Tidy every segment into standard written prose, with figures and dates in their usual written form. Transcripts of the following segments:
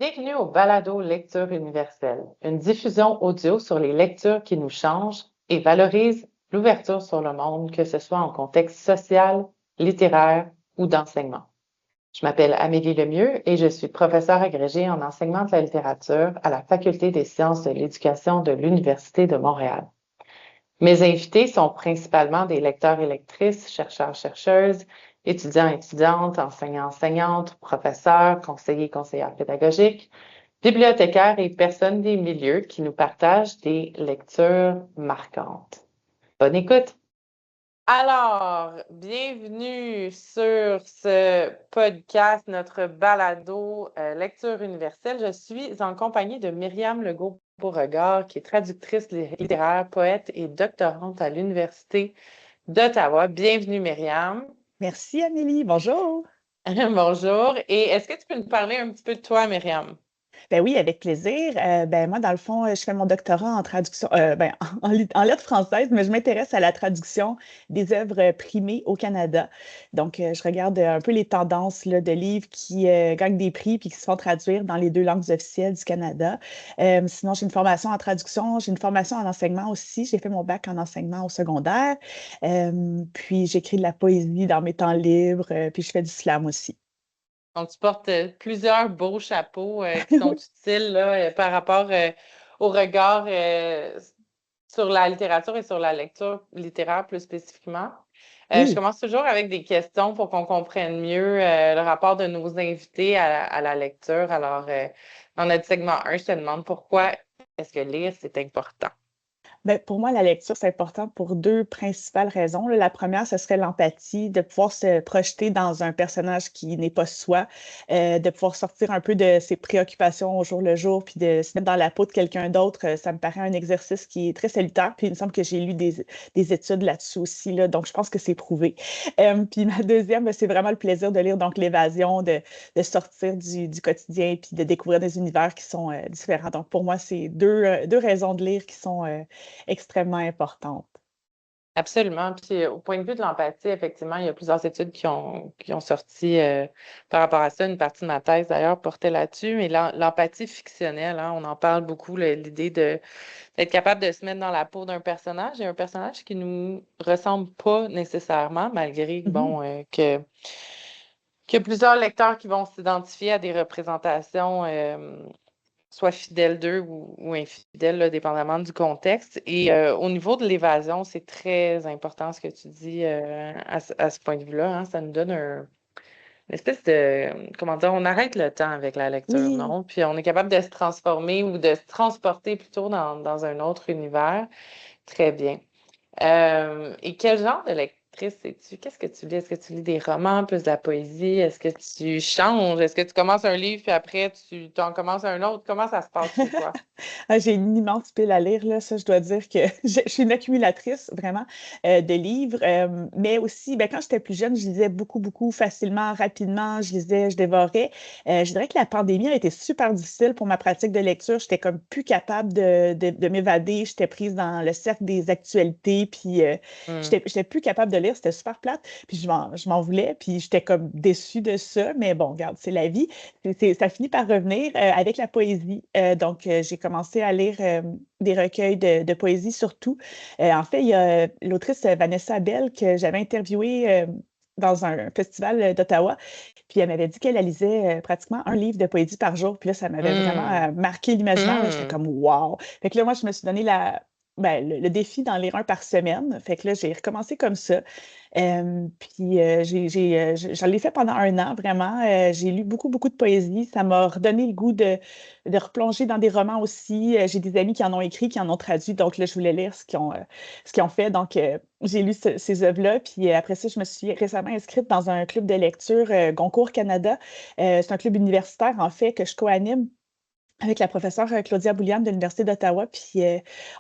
Bienvenue au Balado Lecture universelle, une diffusion audio sur les lectures qui nous changent et valorisent l'ouverture sur le monde, que ce soit en contexte social, littéraire ou d'enseignement. Je m'appelle Amélie Lemieux et je suis professeure agrégée en enseignement de la littérature à la Faculté des sciences de l'éducation de l'Université de Montréal. Mes invités sont principalement des lecteurs et lectrices, chercheurs, chercheuses, étudiants, étudiantes, enseignants, enseignantes, professeurs, conseillers, conseillères pédagogiques, bibliothécaires et personnes des milieux qui nous partagent des lectures marquantes. Bonne écoute! Alors, bienvenue sur ce podcast, notre balado Lecture universelle. Je suis en compagnie de Myriam Legault-Beauregard, qui est traductrice littéraire, poète et doctorante à l'Université d'Ottawa. Bienvenue, Myriam. Merci, Amélie. Bonjour. Bonjour. Et est-ce que tu peux nous parler un petit peu de toi, Myriam? Ben oui, avec plaisir. Moi, dans le fond, je fais mon doctorat en traduction, en lettres françaises, mais je m'intéresse à la traduction des œuvres primées au Canada. Donc, je regarde un peu les tendances là, de livres qui gagnent des prix puis qui se font traduire dans les deux langues officielles du Canada. Sinon, j'ai une formation en traduction, j'ai une formation en enseignement aussi. J'ai fait mon bac en enseignement au secondaire. Puis, j'écris de la poésie dans mes temps libres, puis je fais du slam aussi. Donc, tu portes plusieurs beaux chapeaux qui sont utiles là, par rapport au regard sur la littérature et sur la lecture littéraire plus spécifiquement. Je Oui. commence toujours avec des questions pour qu'on comprenne mieux le rapport de nos invités à la lecture. Alors, dans notre segment 1, je te demande pourquoi est-ce que lire, c'est important? Ben, pour moi, la lecture, c'est important pour deux principales raisons. La première, ce serait l'empathie, de pouvoir se projeter dans un personnage qui n'est pas soi, de pouvoir sortir un peu de ses préoccupations au jour le jour, puis de se mettre dans la peau de quelqu'un d'autre. Ça me paraît un exercice qui est très salutaire. Puis il me semble que j'ai lu des études là-dessus aussi, là, donc je pense que c'est prouvé. Puis ma deuxième, ben, c'est vraiment le plaisir de lire, donc l'évasion, de sortir du quotidien, puis de découvrir des univers qui sont différents. Donc pour moi, c'est deux raisons de lire qui sont extrêmement importante. Absolument. Puis au point de vue de l'empathie, effectivement, il y a plusieurs études qui ont sorti par rapport à ça. Une partie de ma thèse, d'ailleurs, portait là-dessus. Mais l'empathie fictionnelle, hein, on en parle beaucoup, l'idée d'être capable de se mettre dans la peau d'un personnage et un personnage qui nous ressemble pas nécessairement, malgré Mhm. bon, qu'il y a plusieurs lecteurs qui vont s'identifier à des représentations soit fidèles d'eux ou infidèles, là, dépendamment du contexte. Et au niveau de l'évasion, c'est très important ce que tu dis à ce point de vue-là. Hein. Ça nous donne une espèce de, comment dire, on arrête le temps avec la lecture, Oui. non? Puis on est capable de se transformer ou de se transporter plutôt dans un autre univers. Très bien. Et quel genre de lectrice es-tu? Qu'est-ce que tu lis? Est-ce que tu lis des romans, plus de la poésie? Est-ce que tu changes? Est-ce que tu commences un livre puis après tu en commences un autre? Comment ça se passe chez toi? Ah, j'ai une immense pile à lire, là. Ça, je dois dire que je suis une accumulatrice, vraiment, de livres. Mais aussi, ben, quand j'étais plus jeune, je lisais beaucoup, beaucoup, facilement, rapidement. Je lisais, je dévorais. Je dirais que la pandémie a été super difficile pour ma pratique de lecture. J'étais comme plus capable de m'évader. J'étais prise dans le cercle des actualités. Puis, Hmm. j'étais plus capable de lire. C'était super plate. Puis, je m'en voulais. Puis, j'étais comme déçue de ça. Mais bon, regarde, c'est la vie. Ça finit par revenir avec la poésie. Donc, j'ai commencé à lire des recueils de poésie surtout. En fait, il y a l'autrice Vanessa Bell que j'avais interviewée dans un festival d'Ottawa. Puis elle m'avait dit qu'elle lisait pratiquement un livre de poésie par jour. Puis là, ça m'avait vraiment Hmm. marqué l'imaginaire. Là, j'étais Hmm. comme wow. Fait que là, moi, je me suis donné le défi d'en lire un par semaine. Fait que là, j'ai recommencé comme ça. Puis j'en l'ai fait pendant un an, vraiment. J'ai lu beaucoup, beaucoup de poésie. Ça m'a redonné le goût de replonger dans des romans aussi. J'ai des amis qui en ont écrit, qui en ont traduit. Donc là, je voulais lire ce qu'ils ont fait. Donc, j'ai lu ces œuvres-là. Puis après ça, je me suis récemment inscrite dans un club de lecture Goncourt Canada. C'est un club universitaire, en fait, que je co-anime avec la professeure Claudia Boulian de l'Université d'Ottawa. Puis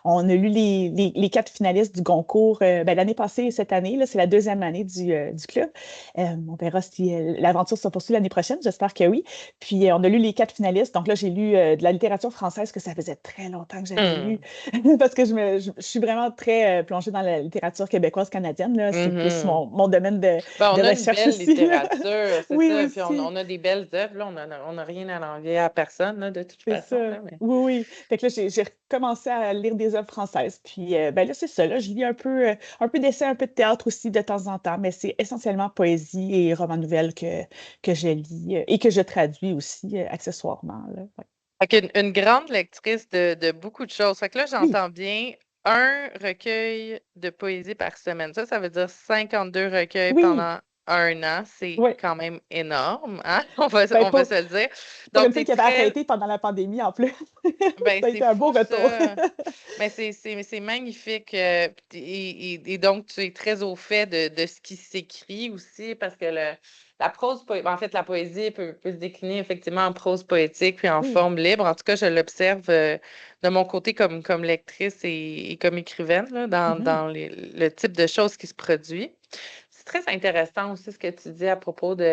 on a lu les 4 finalistes du concours l'année passée et cette année. Là, c'est la 2e année du club. On verra si l'aventure se poursuit l'année prochaine. J'espère que oui. Puis on a lu les 4 finalistes. Donc là, j'ai lu de la littérature française que ça faisait très longtemps que j'avais lu Hmm. parce que je suis vraiment très plongée dans la littérature québécoise canadienne. Là. C'est plus Mhm. mon domaine Ben, de on a une recherche belle aussi. Là. littérature, c'est Oui, ça. Puis aussi. on a des belles œuvres. Là, on a rien à envier à personne, là, de toute C'est façon. ça. Là, mais... Oui, oui. Fait que là, j'ai recommencé à lire des œuvres françaises. Puis là, c'est ça. Là, je lis un peu d'essai, un peu de théâtre aussi de temps en temps, mais c'est essentiellement poésie et romans nouvelles que je lis et que je traduis aussi accessoirement. Là. Ouais. Fait qu'une grande lectrice de beaucoup de choses. Fait que là, Oui, j'entends bien un recueil de poésie par semaine. Ça veut dire 52 recueils oui, pendant un an. C'est oui. quand même énorme, hein? Ben, On va se le dire. pour Donc, une tu fille es qui avait très... arrêté pendant la pandémie en plus, Ben, ça a c'est été un beau fou, retour. ça. Mais c'est magnifique. Et donc, tu es très au fait de ce qui s'écrit aussi, parce que la prose, en fait, la poésie peut se décliner effectivement en prose poétique puis en Oui. forme libre. En tout cas, je l'observe de mon côté comme lectrice et comme écrivaine, là, Mhm. dans le type de choses qui se produit. C'est très intéressant aussi ce que tu dis à propos tu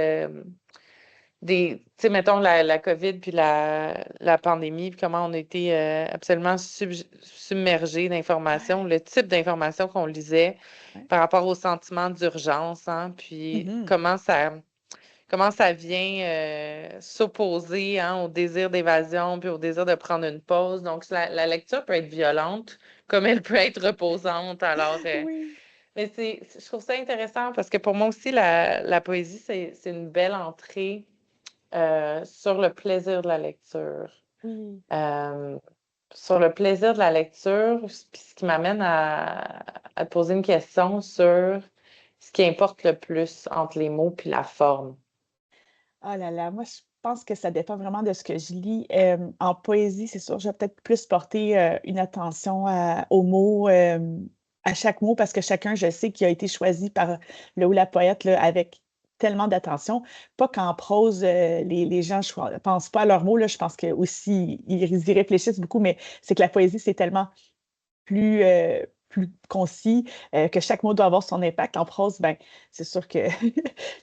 sais, mettons la COVID puis la pandémie, puis comment on a été absolument submergés d'informations, Ouais, le type d'informations qu'on lisait ouais. par rapport au sentiment d'urgence, hein, puis Mhm. comment ça vient s'opposer, hein, au désir d'évasion puis au désir de prendre une pause. Donc, la lecture peut être violente comme elle peut être reposante. Alors, Oui. mais je trouve ça intéressant parce que pour moi aussi, la poésie, c'est une belle entrée sur le plaisir de la lecture. Oui. Euh, sur le plaisir de la lecture, puis ce qui m'amène à te poser une question sur ce qui importe le plus entre les mots puis la forme. Oh là là, moi, je pense que ça dépend vraiment de ce que je lis. En poésie, c'est sûr, je vais peut-être plus porter une attention aux mots, à chaque mot, parce que chacun, je sais, qui a été choisi par le ou la poète là, avec tellement d'attention. Pas qu'en prose, les gens ne pensent pas à leurs mots, là, je pense que aussi ils y réfléchissent beaucoup, mais c'est que la poésie, c'est tellement plus concis, que chaque mot doit avoir son impact. En prose, ben, c'est sûr que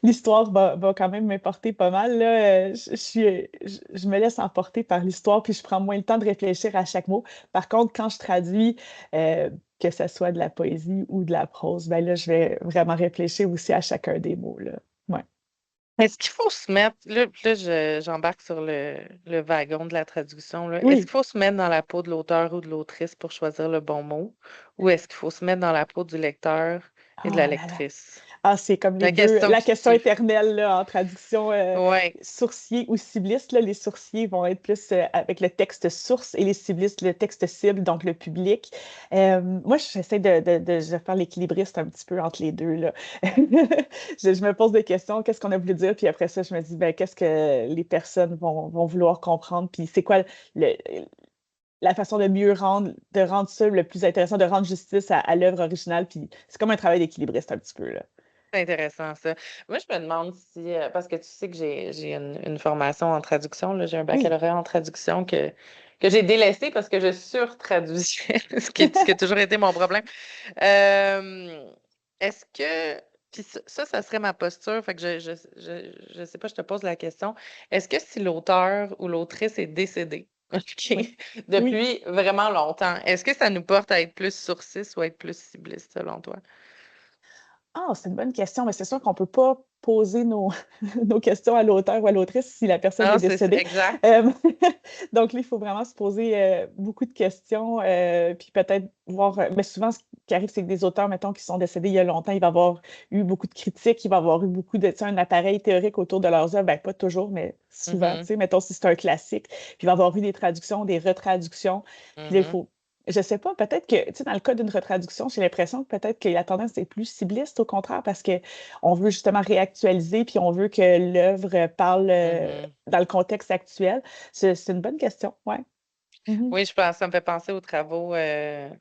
l'histoire va quand même m'importer pas mal, là. Je me laisse emporter par l'histoire, puis je prends moins le temps de réfléchir à chaque mot. Par contre, quand je traduis, euh, que ce soit de la poésie ou de la prose, ben là, je vais vraiment réfléchir aussi à chacun des mots, là. Ouais. Est-ce qu'il faut se mettre, j'embarque sur le wagon de la traduction, là. Est-ce Oui. qu'il faut se mettre dans la peau de l'auteur ou de l'autrice pour choisir le bon mot? Ou est-ce qu'il faut se mettre dans la peau du lecteur et de Oh la là là. lectrice? Ah, c'est comme les La deux, question la qui question tue. éternelle là, en traduction Ouais. sourcier ou cibliste. Là, les sourciers vont être plus avec le texte source et les ciblistes, le texte cible, donc le public. Moi, j'essaie de faire l'équilibriste un petit peu entre les deux. Là. Je me pose des questions, qu'est-ce qu'on a voulu dire, puis après ça, je me dis, ben, qu'est-ce que les personnes vont vouloir comprendre, puis c'est quoi le, la façon de mieux de rendre ça le plus intéressant, de rendre justice à l'œuvre originale, puis c'est comme un travail d'équilibriste un petit peu, là. C'est intéressant ça. Moi, je me demande si, parce que tu sais que j'ai une formation en traduction, là, j'ai un Oui. baccalauréat en traduction que j'ai délaissé parce que je surtraduisais, ce qui a toujours été mon problème. Euh, est-ce que, puis ça serait ma posture, fait que je sais pas, je te pose la question. Est-ce que si l'auteur ou l'autrice est décédé, OK, Oui. Oui. depuis vraiment longtemps, est-ce que ça nous porte à être plus sourciste ou à être plus cibliste selon toi? Ah, c'est une bonne question, mais c'est sûr qu'on ne peut pas poser nos questions à l'auteur ou à l'autrice si la personne est Ah, c'est décédée. exact. Euh, donc là, il faut vraiment se poser beaucoup de questions, puis peut-être voir. Mais souvent, ce qui arrive, c'est que des auteurs, mettons, qui sont décédés il y a longtemps, il va y avoir eu beaucoup de critiques, il va y avoir eu beaucoup de, tu sais, un appareil théorique autour de leurs œuvres. Ben, pas toujours, mais souvent, tu Mhm, sais, mettons, si c'est un classique, puis il va y avoir eu des traductions, des retraductions. Puis là, il mhm. faut je sais pas, peut-être que, tu sais, dans le cas d'une retraduction, j'ai l'impression que peut-être que la tendance est plus cibliste, au contraire, parce que on veut justement réactualiser, puis on veut que l'œuvre parle Mhm. dans le contexte actuel. C'est une bonne question, ouais. Mhm. Oui, je pense, ça me fait penser aux travaux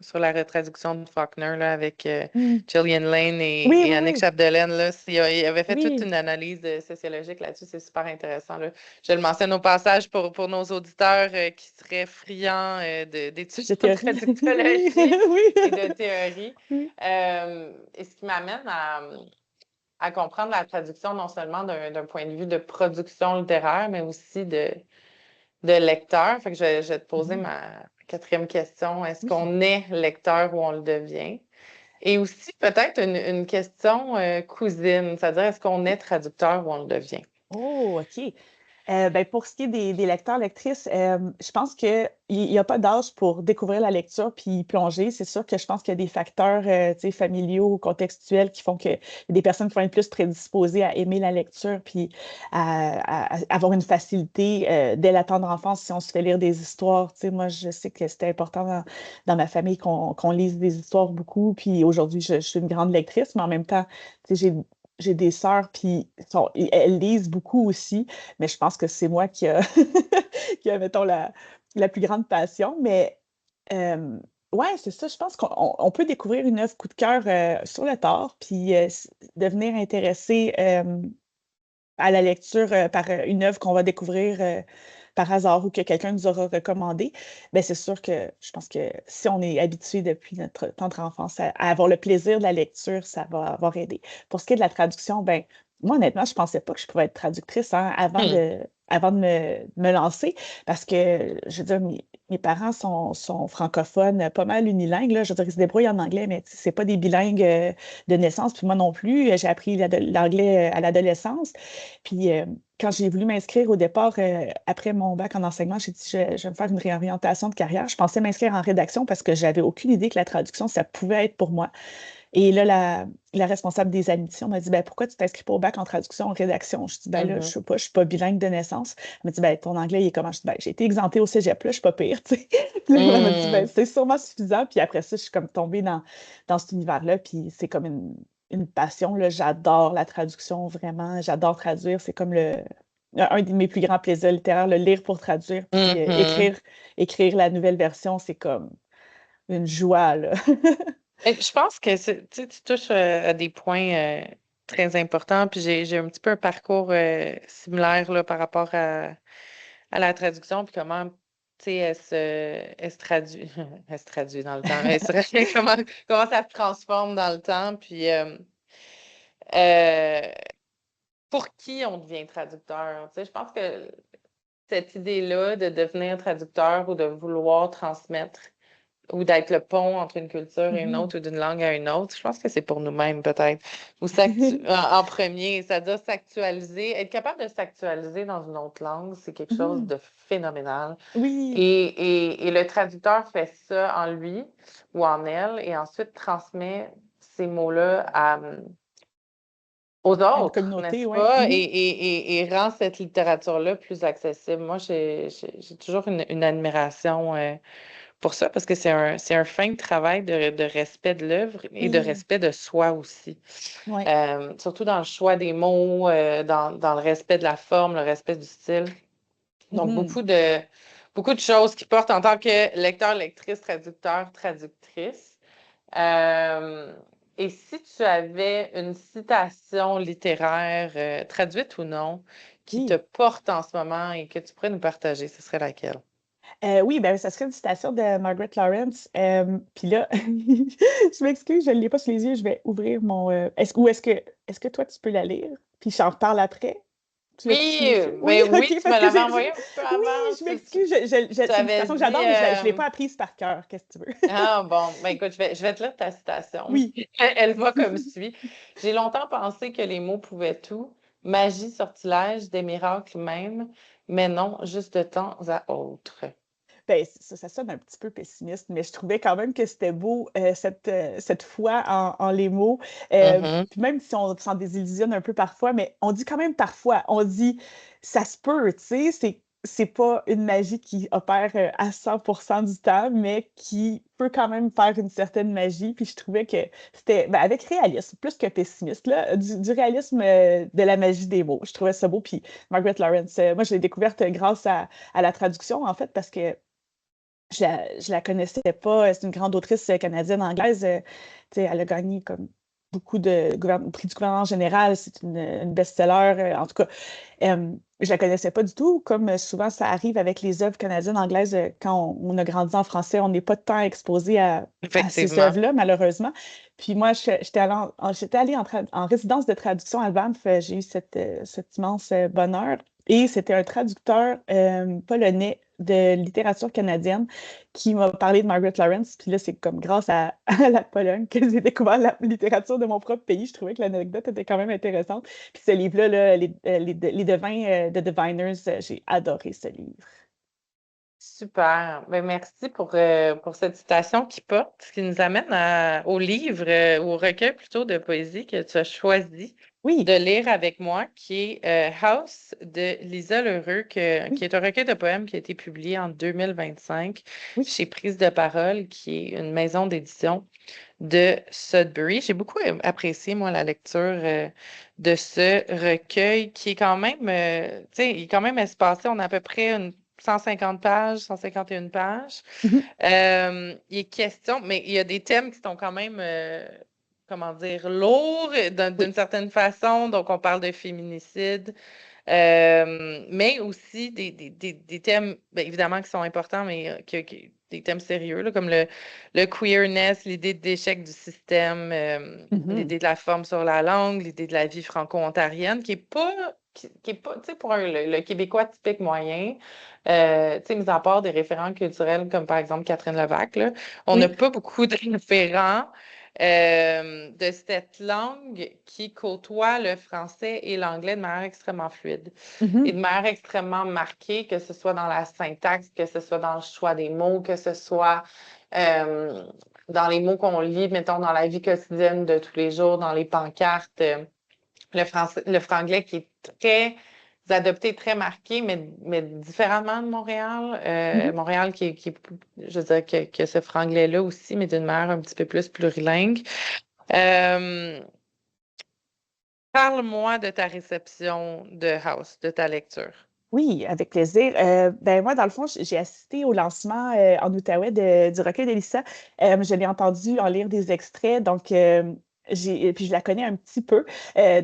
sur la retraduction de Faulkner là, avec Mm. Gillian Lane Oui, et oui, Annick oui, Chapdelaine. Là, il avait fait toute oui. une analyse sociologique là-dessus, c'est super intéressant. Là. Je le mentionne au passage pour nos auditeurs qui seraient friands d'études De en théorie. Oui, traductologie oui. et de théorie. Oui. Et ce qui m'amène à comprendre la traduction non seulement d'un point de vue de production littéraire, mais aussi de lecteur. Fait que je vais te poser Mhm. ma quatrième question. Est-ce Oui. qu'on est lecteur ou on le devient? Et aussi peut-être une question cousine, c'est-à-dire est-ce qu'on est traducteur ou on le devient? Oh, OK. Ben, pour ce qui est des lecteurs, lectrices, je pense qu'il n'y a pas d'âge pour découvrir la lecture puis y plonger. C'est sûr que je pense qu'il y a des facteurs tu sais, familiaux, contextuels qui font que y a des personnes qui vont être plus prédisposées à aimer la lecture puis à avoir une facilité dès la tendre enfance si on se fait lire des histoires. Tu sais, moi, je sais que c'était important dans ma famille qu'on lise des histoires beaucoup. Puis aujourd'hui, je suis une grande lectrice, mais en même temps, tu sais, j'ai des sœurs, puis elles lisent beaucoup aussi, mais je pense que c'est moi qui a, mettons, la plus grande passion. Mais ouais, c'est ça. Je pense qu'on peut découvrir une œuvre coup de cœur sur le tard, puis devenir intéressé à la lecture par une œuvre qu'on va découvrir par hasard ou que quelqu'un nous aura recommandé. Ben c'est sûr que je pense que si on est habitué depuis notre tendre enfance à avoir le plaisir de la lecture, ça va avoir aidé. Pour ce qui est de la traduction, ben moi, honnêtement, je pensais pas que je pouvais être traductrice hein, Hmm. avant de me lancer parce que, je veux dire, mes parents sont francophones, pas mal unilingues. Là. Je veux dire, ils se débrouillent en anglais, mais c'est pas des bilingues de naissance. Puis moi non plus, j'ai appris l'anglais à l'adolescence. Puis quand j'ai voulu m'inscrire au départ, après mon bac en enseignement, j'ai dit je vais me faire une réorientation de carrière. Je pensais m'inscrire en rédaction parce que j'avais aucune idée que la traduction, ça pouvait être pour moi. Et là, la responsable des admissions m'a dit ben, pourquoi tu t'inscris pas au bac en traduction, en rédaction? Je dis ben là, je Mhm. sais pas, je suis pas bilingue de naissance. Elle m'a dit ben, ton anglais, il est comment? Je dis ben, j'ai été exemptée au cégep, là, je suis pas pire, tu sais. Puis là, elle m'a dit ben, Hmm. c'est sûrement suffisant. Puis après ça, je suis comme tombée dans cet univers-là. Puis c'est comme une passion, là. J'adore la traduction, vraiment. J'adore traduire. C'est comme un de mes plus grands plaisirs littéraires, le lire pour traduire. Puis Mhm. écrire la nouvelle version, c'est comme une joie, là. Et je pense que tu touches à des points très importants, puis j'ai un petit peu un parcours similaire là, par rapport à la traduction, puis comment tu sais, elle se traduit, elle se traduit dans le temps, comment ça se transforme dans le temps, puis euh, pour qui on devient traducteur. Tu sais, je pense que cette idée-là de devenir traducteur ou de vouloir transmettre ou d'être le pont entre une culture et une Mhm. autre ou d'une langue à une autre, je pense que c'est pour nous-mêmes peut-être. Ou en premier, c'est-à-dire s'actualiser, être capable de s'actualiser dans une autre langue, c'est quelque chose Mhm. de phénoménal. Oui. Et le traducteur fait ça en lui ou en elle et ensuite transmet ces mots-là aux À une autres, communauté, n'est-ce oui. pas? Mhm. Et rend cette littérature-là plus accessible. Moi, j'ai toujours une admiration pour ça, parce que c'est un fin travail de respect de l'œuvre et de Oui. respect de soi aussi. Oui. Surtout dans le choix des mots, dans le respect de la forme, le respect du style. Donc, Mhm. beaucoup de choses qui portent en tant que lecteur, lectrice, traducteur, traductrice. Euh, et si tu avais une citation littéraire, traduite ou non, qui te Oui. porte en ce moment et que tu pourrais nous partager, ce serait laquelle? Oui, ben, ça serait une citation de Margaret Lawrence. Puis là, je m'excuse, je ne l'ai pas sous les yeux, je vais ouvrir mon. Ou est-ce que toi, tu peux la lire? Puis j'en reparle après. Tu l'as-tu sous Oui, les yeux? Oui, mais oui, OK, tu parce me que l'avais envoyé un petit peu oui, avant. je m'excuse. Tu C'est une avais citation que dit, j'adore, mais je ne l'ai pas apprise par cœur. Qu'est-ce que tu veux? ah bon, ben écoute, je vais te lire ta citation. Oui. Elle va comme suit. J'ai longtemps pensé que les mots pouvaient tout, magie, sortilège, des miracles même, mais non, juste de temps à autre. Ben, ça sonne un petit peu pessimiste, mais je trouvais quand même que c'était beau, cette foi en les mots. Mhm. Puis même si on s'en désillusionne un peu parfois, mais on dit quand même parfois, on dit ça se peut, tu sais, c'est pas une magie qui opère à 100% du temps, mais qui peut quand même faire une certaine magie. Puis je trouvais que c'était ben, avec réalisme, plus que pessimiste, là, du réalisme de la magie des mots. Je trouvais ça beau. Puis Margaret Lawrence, moi, je l'ai découverte grâce à la traduction, en fait, parce que je la connaissais pas. C'est une grande autrice canadienne-anglaise. Tu sais, elle a gagné comme beaucoup de prix du gouvernement général. C'est une best-seller. En tout cas, je la connaissais pas du tout. Comme souvent, ça arrive avec les œuvres canadiennes-anglaises, quand on a grandi en français, on n'est pas tant exposé à ces Effectivement. œuvres-là, malheureusement. Puis moi, j'étais allée en résidence de traduction à Banff. J'ai eu cet immense bonheur. Et c'était un traducteur polonais de littérature canadienne qui m'a parlé de Margaret Lawrence. Puis là, c'est comme grâce à la Pologne que j'ai découvert la littérature de mon propre pays. Je trouvais que l'anecdote était quand même intéressante. Puis ce livre-là, là, les devins de Diviners, j'ai adoré ce livre. Super. Ben, merci pour cette citation qui porte, ce qui nous amène au livre, au recueil plutôt de poésie que tu as choisi de Oui, lire avec moi, qui est House de Lisa Lheureux, qui oui, est un recueil de poèmes qui a été publié en 2025 oui. chez Prise de Parole, qui est une maison d'édition de Sudbury. J'ai beaucoup apprécié, moi, la lecture de ce recueil qui est quand même, tu sais, il est quand même espacé. On a à peu près 150 pages, 151 pages. Mhm, Il est question, mais il y a des thèmes qui sont quand même, comment dire, lourds oui. d'une certaine façon. Donc, on parle de féminicide, mais aussi des thèmes, bien, évidemment, qui sont importants, mais des thèmes sérieux, là, comme le queerness, l'idée d'échec du système, Mhm, l'idée de la forme sur la langue, l'idée de la vie franco-ontarienne, qui est pas, tu sais, pour le Québécois typique moyen, tu sais, mis à part des référents culturels comme par exemple Catherine Levac, là, on n'a oui. pas beaucoup de référents de cette langue qui côtoie le français et l'anglais de manière extrêmement fluide et Mhm, de manière extrêmement marquée, que ce soit dans la syntaxe, que ce soit dans le choix des mots, que ce soit euh, dans les mots qu'on lit, mettons, dans la vie quotidienne de tous les jours, dans les pancartes. Le français, le franglais qui est très adopté, très marqué, mais différemment de Montréal. mhm. Montréal je veux dire, que ce franglais-là aussi, mais d'une manière un petit peu plus plurilingue. Euh, Parle-moi de ta réception de House, de ta lecture. Oui, avec plaisir. Ben moi, dans le fond, j'ai assisté au lancement en Outaouais du recueil d'Élissa. Je l'ai entendu en lire des extraits, donc puis je la connais un petit peu.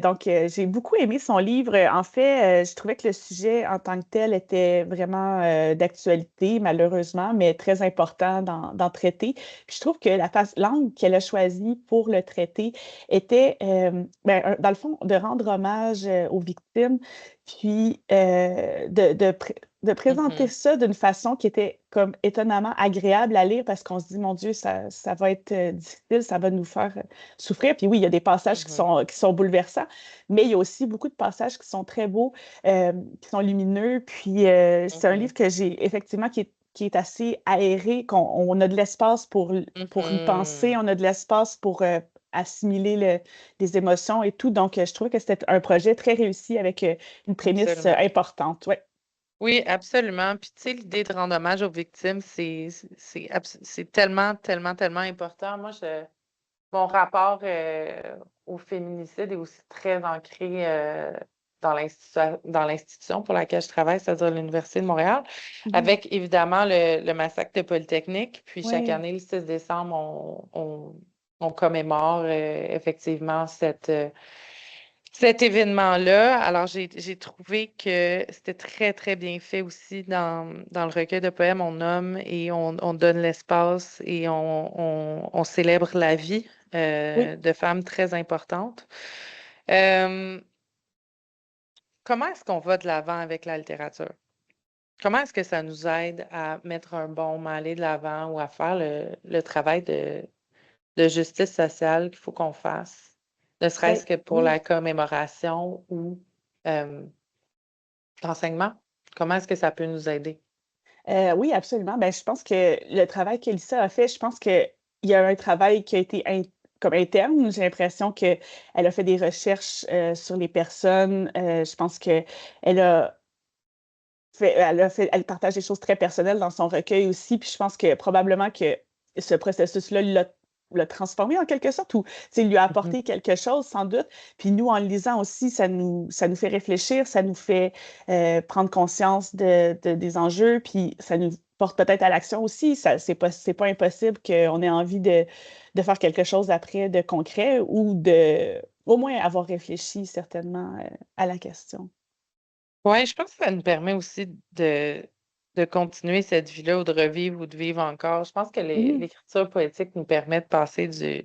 Donc, j'ai beaucoup aimé son livre. En fait, je trouvais que le sujet en tant que tel était vraiment d'actualité, malheureusement, mais très important d'en traiter. Puis je trouve que la langue qu'elle a choisie pour le traiter était, dans le fond, de rendre hommage aux victimes puis de présenter Mhm, ça d'une façon qui était comme étonnamment agréable à lire parce qu'on se dit, mon Dieu, ça va être difficile, ça va nous faire souffrir. Puis oui, il y a des passages mhm, qui sont bouleversants, mais il y a aussi beaucoup de passages qui sont très beaux, qui sont lumineux. Puis c'est un livre mhm, que j'ai effectivement qui est assez aéré, on a de l'espace pour y penser, mhm. on a de l'espace pour assimiler les émotions et tout. Donc, je trouvais que c'était un projet très réussi avec une prémisse Absolument. importante. Ouais. Oui, absolument. Puis, tu sais, l'idée de rendre hommage aux victimes, c'est tellement, tellement, tellement important. Mon rapport au féminicide est aussi très ancré dans l'institution pour laquelle je travaille, c'est-à-dire l'Université de Montréal, Mhm. avec évidemment le massacre de Polytechnique. Puis chaque Ouais. année, le 6 décembre, on commémore effectivement cet événement-là. Alors, j'ai trouvé que c'était très, très bien fait aussi dans le recueil de poèmes. On nomme et on donne l'espace et on célèbre la vie Oui. de femmes très importantes. Euh, Comment est-ce qu'on va de l'avant avec la littérature? Comment est-ce que ça nous aide à mettre un baume, à aller de l'avant ou à faire le travail de justice sociale qu'il faut qu'on fasse, ne Ben, serait-ce que pour la oui. commémoration ou euh, l'enseignement? Comment est-ce que ça peut nous aider? Oui, absolument. Ben, je pense que le travail qu'Elissa a fait, je pense qu'il y a un travail qui a été comme interne. J'ai l'impression qu'elle a fait des recherches sur les personnes. Je pense qu'elle a elle partage des choses très personnelles dans son recueil aussi. Puis je pense que probablement que ce processus-là l'a transformé en quelque sorte, ou tu sais, il lui a Mhm. apporté quelque chose, sans doute. Puis nous, en le lisant aussi, ça nous fait réfléchir, ça nous fait prendre conscience des enjeux, puis ça nous porte peut-être à l'action aussi. C'est pas impossible qu'on ait envie de faire quelque chose après de concret ou de au moins avoir réfléchi certainement à la question. Ouais, je pense que ça nous permet aussi de continuer cette vie-là ou de revivre ou de vivre encore. Je pense que Mhm. l'écriture poétique nous permet de passer de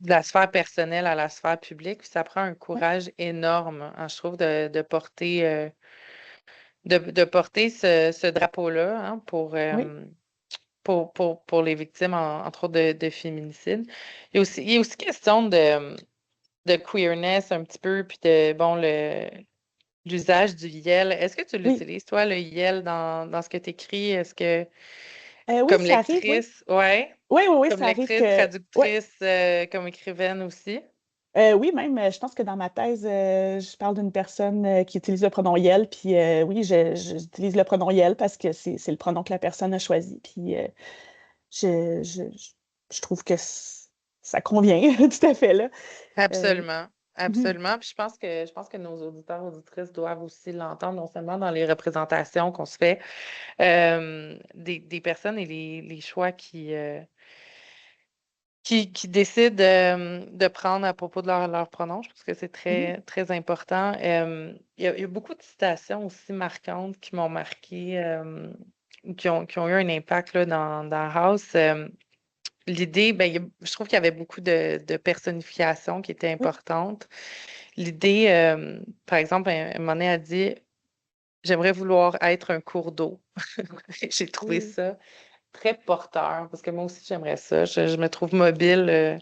la sphère personnelle à la sphère publique. Puis ça prend un Ouais. courage énorme, hein, je trouve, de porter ce drapeau-là, hein, Oui, pour les victimes, entre autres, de féminicide. Il est aussi question de queerness un petit peu, puis de, bon, l'usage du YEL. Est-ce que tu oui. l'utilises, toi, le YEL, dans ce que tu écris? Est-ce que, Oui, comme ça arrive, oui. lectrice, ouais, Oui, oui, oui, comme ça arrive lectrice, que. Oui, traductrice, comme écrivaine aussi? oui, même, je pense que dans ma thèse, je parle d'une personne qui utilise le pronom Yel, puis oui, j'utilise le pronom Yel parce que c'est le pronom que la personne a choisi, puis je, je, je je trouve que ça convient tout à fait, là. Euh, Absolument. mhm, Absolument. Puis je pense que nos auditeurs, auditrices doivent aussi l'entendre, non seulement dans les représentations qu'on se fait des personnes et les choix qui décident de prendre à propos de leur pronom. Je pense que c'est mhm, très, très important. Il y a beaucoup de citations aussi marquantes qui m'ont marqué, qui ont eu un impact là, dans House. L'idée, ben, je trouve qu'il y avait beaucoup de personnification qui était oui. importante. L'idée, par exemple, un moment donné, elle dit, j'aimerais vouloir être un cours d'eau. J'ai trouvé Oui. ça très porteur, parce que moi aussi, j'aimerais ça. Je me trouve mobile,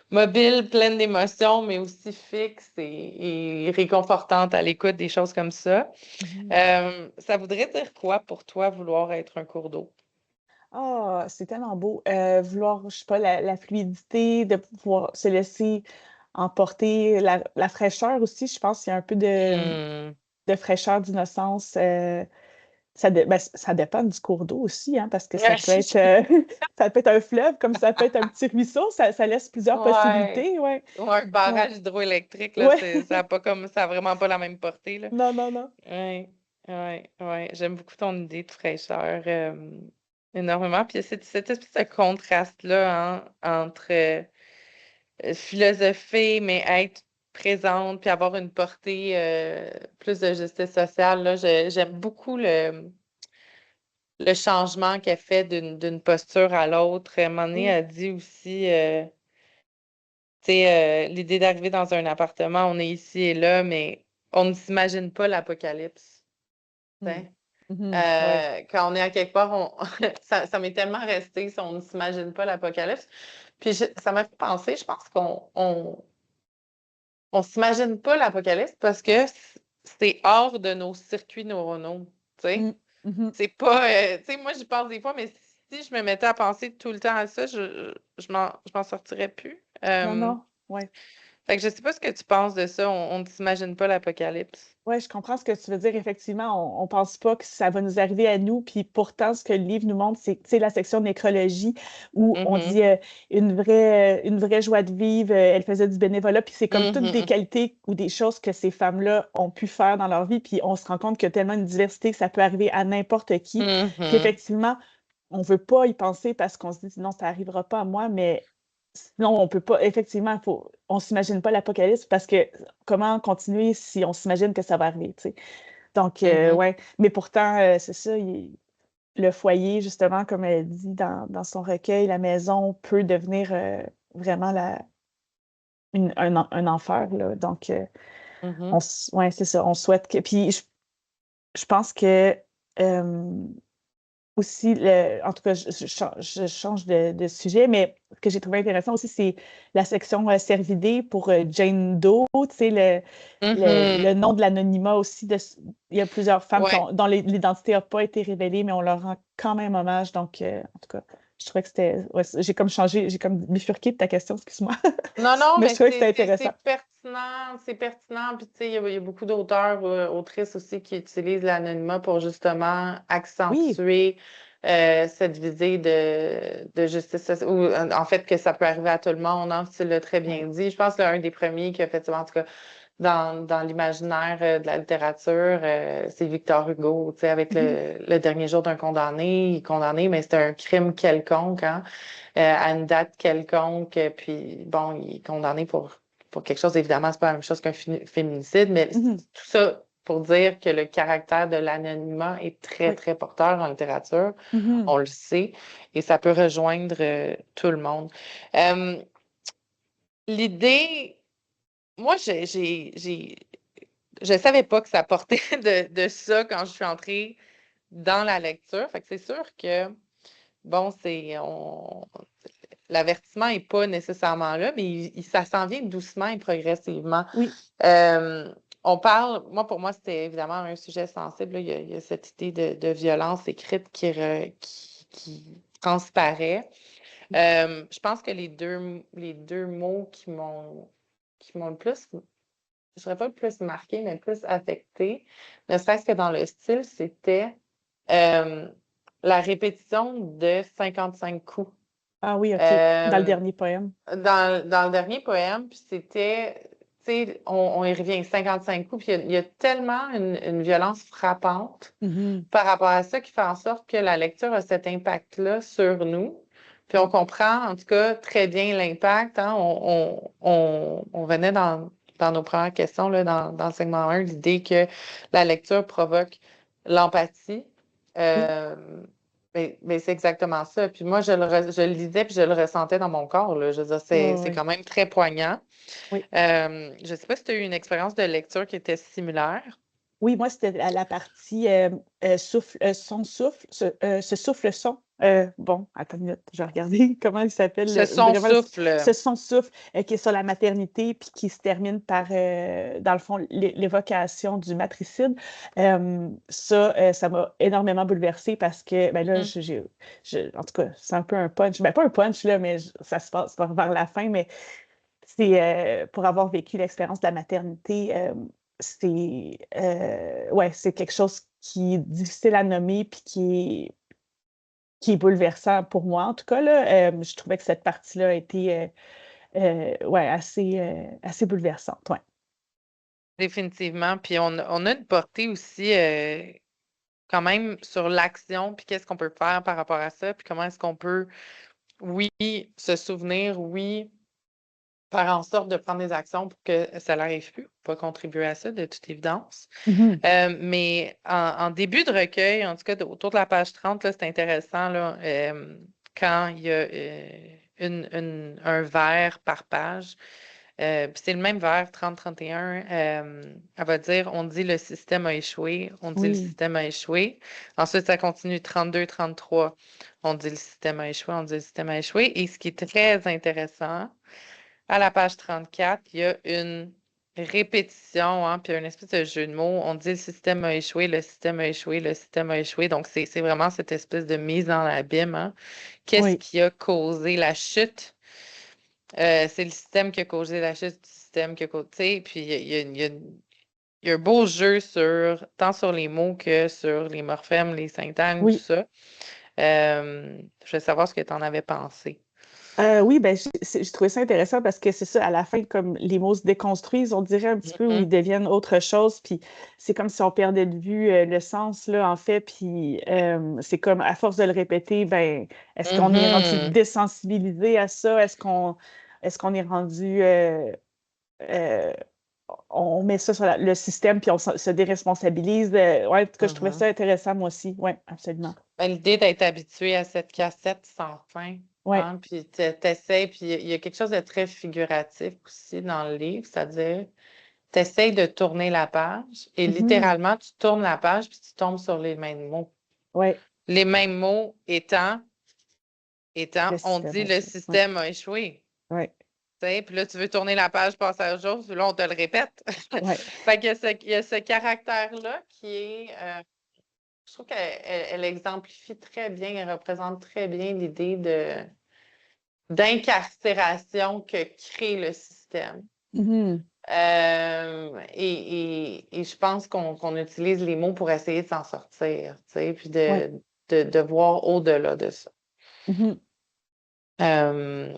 mobile, pleine d'émotions, mais aussi fixe et réconfortante à l'écoute des choses comme ça. Mhm. Ça voudrait dire quoi pour toi, vouloir être un cours d'eau? Ah, c'est tellement beau. Vouloir, je sais pas, la fluidité, de pouvoir se laisser emporter, la fraîcheur aussi, je pense qu'il y a un peu Hmm. de fraîcheur, d'innocence. Ça dépend du cours d'eau aussi, hein, parce que ça peut être, ça peut être un fleuve, comme ça peut être un petit ruisseau, ça laisse plusieurs Ouais. possibilités, ouais. Ou un Ouais. barrage hydroélectrique, là, Ouais. ça a pas comme ça a vraiment pas la même portée, là. Non, non, non. Oui, oui, oui. J'aime beaucoup ton idée de fraîcheur, énormément. Puis il y a cette espèce de contraste-là, hein, entre philosopher, mais être présente, puis avoir une portée plus de justice sociale, là. J'aime beaucoup le changement qu'elle fait d'une posture à l'autre. À un moment donné, Oui. elle dit aussi, tu sais, l'idée d'arriver dans un appartement, on est ici et là, mais on ne s'imagine pas l'apocalypse. Tu Mm. sais. Mhm. Ouais. Quand on est à quelque part, ça m'est tellement resté, si on ne s'imagine pas l'apocalypse. Puis ça m'a fait penser, je pense on s'imagine pas l'apocalypse parce que c'est hors de nos circuits neuronaux. Tu sais, Mm. Mhm. c'est pas, tu sais, moi j'y pense des fois, mais si je me mettais à penser tout le temps à ça, je m'en sortirais plus. Non, non. Ouais. Fait que je sais pas ce que tu penses de ça, on ne s'imagine pas l'apocalypse. Oui, je comprends ce que tu veux dire. Effectivement, on ne pense pas que ça va nous arriver à nous. Puis pourtant, ce que le livre nous montre, c'est, tu sais, la section nécrologie où on Mhm, dit une vraie joie de vivre. Elle faisait du bénévolat. Puis c'est comme toutes des mhm, qualités ou des choses que ces femmes-là ont pu faire dans leur vie. Puis on se rend compte qu'il y a tellement une diversité que ça peut arriver à n'importe qui. Puis mhm, effectivement, on ne veut pas y penser parce qu'on se dit non, ça n'arrivera pas à moi. Mais sinon, on peut pas, effectivement, on s'imagine pas l'apocalypse parce que comment continuer si on s'imagine que ça va arriver, tu sais. Donc, mhm, ouais. Mais pourtant, c'est ça, le foyer, justement, comme elle dit dans son recueil, la maison peut devenir vraiment un enfer, là. Donc, mhm. ouais, c'est ça, on souhaite que. Puis, je pense que euh, aussi, en tout cas, je change de sujet, mais ce que j'ai trouvé intéressant aussi, c'est la section cervidés pour Jane Doe, tu sais, le Mhm. nom de l'anonymat aussi. Il y a plusieurs femmes Ouais. dont l'identité n'a pas été révélée, mais on leur rend quand même hommage. Donc, en tout cas, je trouvais que c'était. Ouais, j'ai comme changé, j'ai comme bifurqué de ta question, excuse-moi. Non, non, Mais je mais trouvais que c'était intéressant. c'est pertinent, c'est pertinent. Puis, tu sais, il y a beaucoup d'auteurs, autrices aussi qui utilisent l'anonymat pour justement Oui. accentuer cette visée de justice sociale, ou en fait que ça peut arriver à tout le monde, hein, tu l'as très bien Ouais. dit. Je pense que un des premiers qui a fait ça, en tout cas, dans l'imaginaire de la littérature, c'est Victor Hugo, tu sais, avec Mhm. le dernier jour d'un condamné. Il est condamné, mais c'est un crime quelconque, hein, à une date quelconque. Puis, bon, il est condamné pour quelque chose. Évidemment, c'est pas la même chose qu'un féminicide, mais Mhm. tout ça pour dire que le caractère de l'anonymat est très, Oui. très porteur en littérature. Mhm. On le sait, et ça peut rejoindre tout le monde. Euh, L'idée, moi, je savais pas que ça portait de ça quand je suis entrée dans la lecture. Fait que c'est sûr que, bon, l'avertissement n'est pas nécessairement là, mais ça s'en vient doucement et progressivement. Oui. On parle, pour moi, c'était évidemment un sujet sensible, là. Il y a cette idée de violence écrite qui transparaît. Je pense que les deux mots qui m'ont le plus, je dirais pas le plus marqué, mais le plus affecté, ne serait-ce que dans le style, c'était euh, la répétition de 55 coups. Ah oui, OK. Dans le Euh, dernier poème. dans le dernier poème, puis c'était, tu sais, on y revient 55 coups, puis il y a tellement une violence frappante Mhm. par rapport à ça qui fait en sorte que la lecture a cet impact-là sur nous. Puis on Oui. comprend, en tout cas, très bien l'impact, hein. On venait dans nos premières questions, là, dans le segment 1, l'idée que la lecture provoque l'empathie. Oui. Euh, mais c'est exactement ça. Puis moi, je le lisais puis je le ressentais dans mon corps, là. Je veux dire, Oui. c'est Oui. quand même très poignant. Oui. Je ne sais pas si tu as eu une expérience de lecture qui était similaire. Oui, moi, c'était à la partie souffle, son souffle, ce souffle-son. Bon, attends une minute, je vais regarder comment il s'appelle, Ce son vraiment, souffle. ce son souffle qui est sur la maternité, puis qui se termine par, dans le fond, l'évocation du matricide. Ça m'a énormément bouleversée parce que, ben là, Mm. en tout cas, c'est un peu un punch. Ben, pas un punch, là, mais ça se passe vers la fin, mais c'est pour avoir vécu l'expérience de la maternité, ouais, c'est quelque chose qui est difficile à nommer puis qui est bouleversant pour moi, en tout cas, là. Je trouvais que cette partie-là a été ouais, assez bouleversante. Ouais. Définitivement. Puis on a une portée aussi quand même sur l'action, puis qu'est-ce qu'on peut faire par rapport à ça, puis comment est-ce qu'on peut, oui, se souvenir, oui, faire en sorte de prendre des actions pour que ça n'arrive plus, pas contribuer à ça, de toute évidence. Mhm. Mais en début de recueil, en tout cas autour de la page 30, là, c'est intéressant là, quand il y a un vers par page. Puis c'est le même vers, 30-31. Elle va dire, on dit le système a échoué, on dit le Oui, système a échoué. Ensuite, ça continue 32-33. On dit le système a échoué, on dit le système a échoué. Et ce qui est très intéressant, à la page 34, il y a une répétition, hein, puis une espèce de jeu de mots. On dit le système a échoué, le système a échoué, le système a échoué. Donc, c'est vraiment cette espèce de mise dans l'abîme, hein. Qu'est-ce oui, qui a causé la chute? C'est le système qui a causé la chute du système qui a causé. Tu sais, puis il y a un beau jeu tant sur les mots que sur les morphèmes, les syntagmes, tout oui. ça. Je veux savoir ce que tu en avais pensé. Oui, ben, j'ai trouvé ça intéressant parce que c'est ça, à la fin, comme les mots se déconstruisent, on dirait un petit peu où Mhm, ils deviennent autre chose, puis c'est comme si on perdait de vue le sens, là, en fait, puis c'est comme, à force de le répéter, ben, est-ce qu'on est rendu mhm, désensibilisé à ça? Est-ce qu'on est rendu, euh, on met ça sur le système, puis on se déresponsabilise? Ouais, en tout cas, je trouvais mhm. ça intéressant, moi aussi. Oui, absolument. Ben, l'idée d'être habitué à cette cassette sans fin, Oui. hein, puis t'essayes, puis il y a quelque chose de très figuratif aussi dans le livre, c'est-à-dire, t'essayes de tourner la page et Mhm. littéralement, tu tournes la page puis tu tombes sur les mêmes mots. Oui, Les mêmes mots étant, le on système dit a le échoué. Oui, système a échoué. oui, Tu sais, puis là, tu veux tourner la page, passer à autre chose, puis là, on te le répète. oui. Fait il y a ce caractère-là qui est, je trouve qu'elle exemplifie très bien, elle représente très bien l'idée d'incarcération que crée le système. Mhm. Et je pense qu'on utilise les mots pour essayer de s'en sortir, tu sais, puis Oui, de voir au-delà de ça. Mhm. Euh,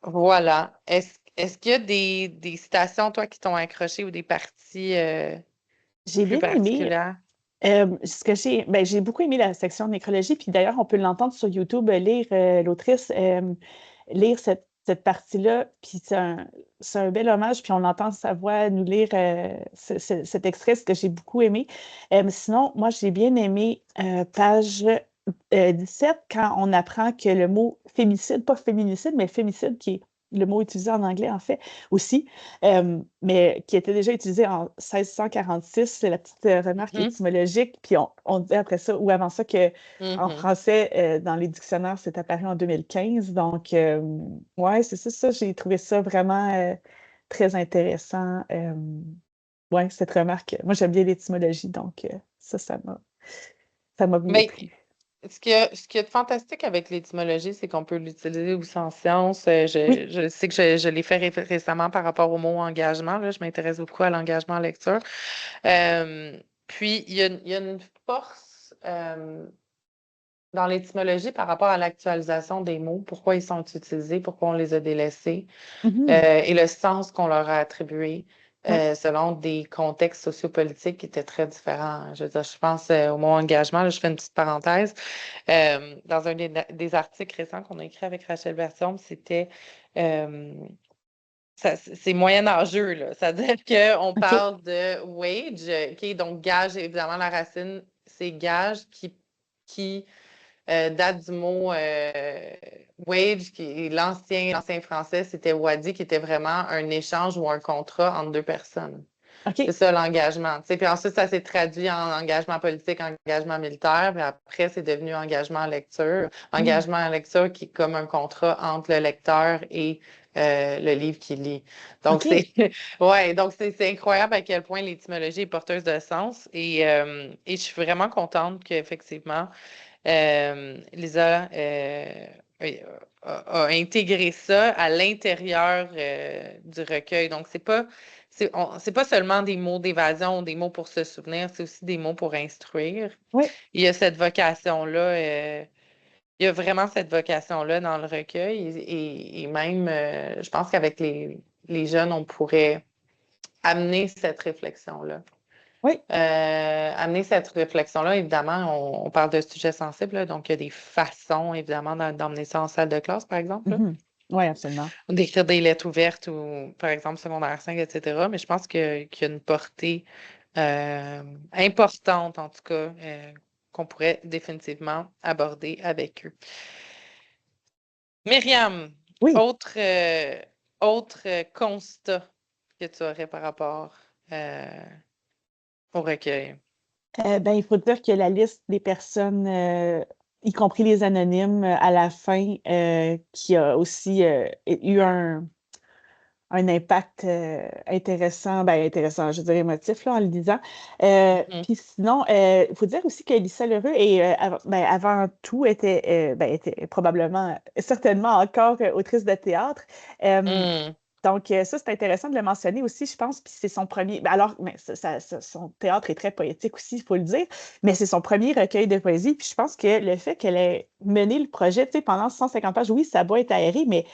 voilà. Est-ce qu'il y a des citations, toi, qui t'ont accroché ou des parties J'ai plus bien aimé. particulières? J'ai beaucoup aimé la section nécrologie, puis d'ailleurs, on peut l'entendre sur YouTube, lire l'autrice, lire cette partie-là, puis c'est un bel hommage, puis on entend sa voix nous lire cet extrait, ce que j'ai beaucoup aimé. Sinon, moi, j'ai bien aimé page 17, quand on apprend que le mot fémicide, pas féminicide, mais fémicide, qui est le mot utilisé en anglais, en fait, aussi, mais qui était déjà utilisé en 1646. C'est la petite remarque Mhm, étymologique. Puis on dit après ça, ou avant ça, que en mhm. français, dans les dictionnaires, c'est apparu en 2015. Donc, ouais, c'est ça. J'ai trouvé ça vraiment très intéressant. Ouais, cette remarque. Moi, j'aime bien l'étymologie, donc ça m'a bien Mais plu. ce qu'il y a de fantastique avec l'étymologie, c'est qu'on peut l'utiliser aussi en sciences. Oui. Je sais que je l'ai fait récemment par rapport au mot engagement. Là, je m'intéresse beaucoup à l'engagement en lecture. Puis, il y a une force dans l'étymologie par rapport à l'actualisation des mots, pourquoi ils sont utilisés, pourquoi on les a délaissés, Mhm. et le sens qu'on leur a attribué Oui. selon des contextes sociopolitiques qui étaient très différents. Je veux dire, je pense au mot engagement, là, je fais une petite parenthèse. Dans un des articles récents qu'on a écrit avec Rachel Bertium, c'était euh, c'est moyenâgeux, là. C'est-à-dire qu'on OK. parle de wage, donc gage, évidemment, la racine, c'est gage qui date du mot wage, qui l'ancien français, c'était wadi, qui était vraiment un échange ou un contrat entre deux personnes. C'est OK. ça l'engagement. Tu sais, puis ensuite, ça s'est traduit en engagement politique, engagement militaire, puis après, c'est devenu engagement en lecture. Mm. Engagement en lecture qui est comme un contrat entre le lecteur et le livre qu'il lit. Donc, OK. ouais, donc c'est incroyable à quel point l'étymologie est porteuse de sens. Et je suis vraiment contente qu'effectivement, Lisa a intégré ça à l'intérieur du recueil. Donc, c'est pas seulement des mots d'évasion ou des mots pour se souvenir, c'est aussi des mots pour instruire. Oui. Il y a cette vocation-là, il y a vraiment cette vocation-là dans le recueil. Et même, je pense qu'avec les jeunes, on pourrait amener cette réflexion-là. Oui. Amener cette réflexion-là, évidemment, on parle de sujets sensibles, là, donc il y a des façons, évidemment, d'emmener ça en salle de classe, par exemple, là, Mhm. Oui, absolument. ou d'écrire des lettres ouvertes ou, par exemple, secondaire 5, etc. Mais je pense qu'il y a une portée importante, en tout cas, qu'on pourrait définitivement aborder avec eux. Myriam, Oui. autre, autre constat que tu aurais par rapport au recueil. Ben, il faut dire que la liste des personnes, y compris les anonymes, à la fin, qui a aussi eu un impact intéressant, ben intéressant, je dirais émotif là, en le disant. Mhm. Puis sinon, il faut dire aussi que Lisa Lheureux avant tout était probablement, certainement encore autrice de théâtre. Euh, Hmm. donc, ça, c'est intéressant de le mentionner aussi, je pense. Puis c'est son premier. Ben alors, mais son théâtre est très poétique aussi, il faut le dire. Mais c'est son premier recueil de poésie. Puis je pense que le fait qu'elle ait mené le projet, tu sais, pendant 150 pages, oui, ça doit être aéré, mais tu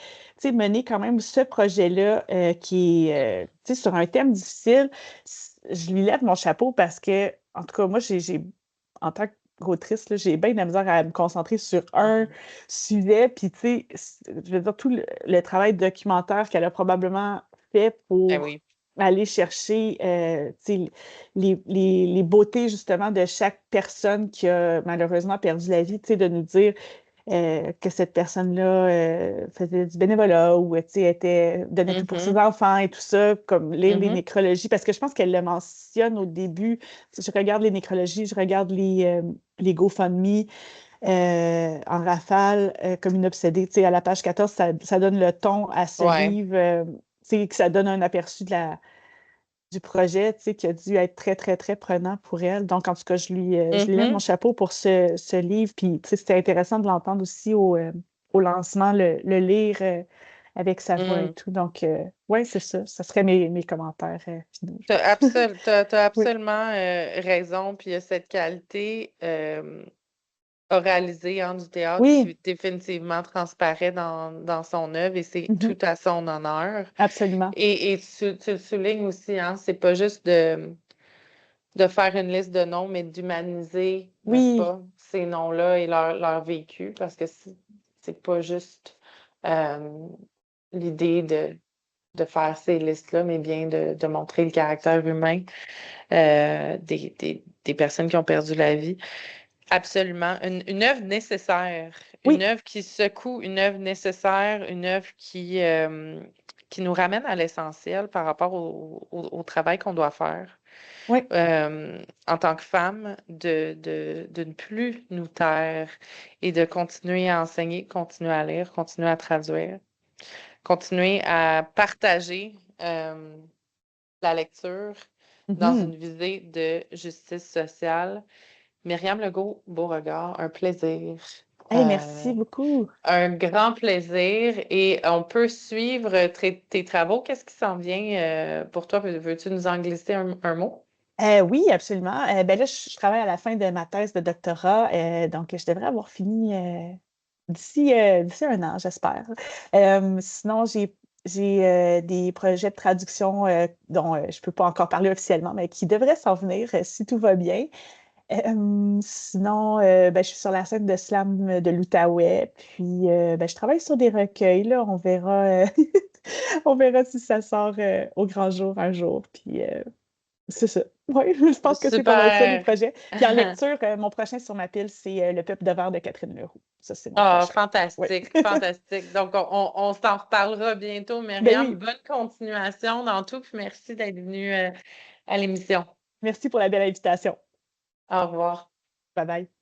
sais, mener quand même ce projet-là qui est, tu sais, sur un thème difficile, je lui lève mon chapeau parce que, en tout cas, moi, en tant qu'autrice, là, j'ai bien de la misère à me concentrer sur un Mhm. sujet. Puis, tu sais, je veux dire, tout le travail documentaire qu'elle a probablement fait Ben pour oui. aller chercher tu sais, les beautés, justement, de chaque personne qui a malheureusement perdu la vie, tu sais, de nous dire que cette personne-là faisait du bénévolat ou tu sais, donnait tout pour ses Mhm. enfants et tout ça, comme lire les Mhm. nécrologies, parce que je pense qu'elle le mentionne au début. Si je regarde les nécrologies, je regarde les GoFundMe en rafale, comme une obsédée. Tu sais, à la page 14, ça donne le ton à ce Ouais. livre, tu sais, que ça donne un aperçu du projet, tu sais, qui a dû être très, très, très prenant pour elle. Donc, en tout cas, je lui lève mon Mhm. chapeau pour ce livre. Puis, tu sais, c'était intéressant de l'entendre aussi au lancement, le lire avec sa voix et Mm. tout. Donc, oui, c'est ça. Ça serait mes commentaires finaux. T'as Oui. absolument raison. Puis il y a cette qualité. oralisé du théâtre Oui. qui définitivement transparaît dans son œuvre et c'est tout Mhm. à son honneur. Absolument. Et tu le soulignes aussi, c'est pas juste de faire une liste de noms, mais d'humaniser, n'est-ce Oui. pas, ces noms-là et leur vécu, parce que c'est pas juste l'idée de faire ces listes-là, mais bien de montrer le caractère humain des personnes qui ont perdu la vie. Absolument. Une œuvre nécessaire, une Oui. œuvre qui secoue, une œuvre nécessaire, une œuvre qui nous ramène à l'essentiel par rapport au travail qu'on doit faire Oui. en tant que femme, de ne plus nous taire et de continuer à enseigner, continuer à lire, continuer à traduire, continuer à partager la lecture dans Mhm. une visée de justice sociale. Myriam Legault, Beauregard, un plaisir. Hey, merci beaucoup. Un grand plaisir et on peut suivre tes travaux. Qu'est-ce qui s'en vient pour toi? Veux-tu nous en glisser un mot? Oui, absolument. Ben là, je travaille à la fin de ma thèse de doctorat, donc je devrais avoir fini d'ici 1 an, j'espère. Sinon, j'ai des projets de traduction dont je ne peux pas encore parler officiellement, mais qui devraient s'en venir si tout va bien. Sinon, ben, je suis sur la scène de slam de l'Outaouais, puis ben, je travaille sur des recueils, là, on verra, on verra si ça sort au grand jour un jour, puis c'est ça. Oui, je pense que c'est pas mal ça, les Super! projets. Puis en lecture, mon prochain sur ma pile, c'est Le Peuple de verre de Catherine Leroux. Ça, c'est mon Ah, prochain. Oui. fantastique, fantastique. Donc, on s'en reparlera bientôt, Ben Myriam. oui, Bonne continuation dans tout, puis merci d'être venue à l'émission. merci pour la belle invitation. Au revoir. Bye bye.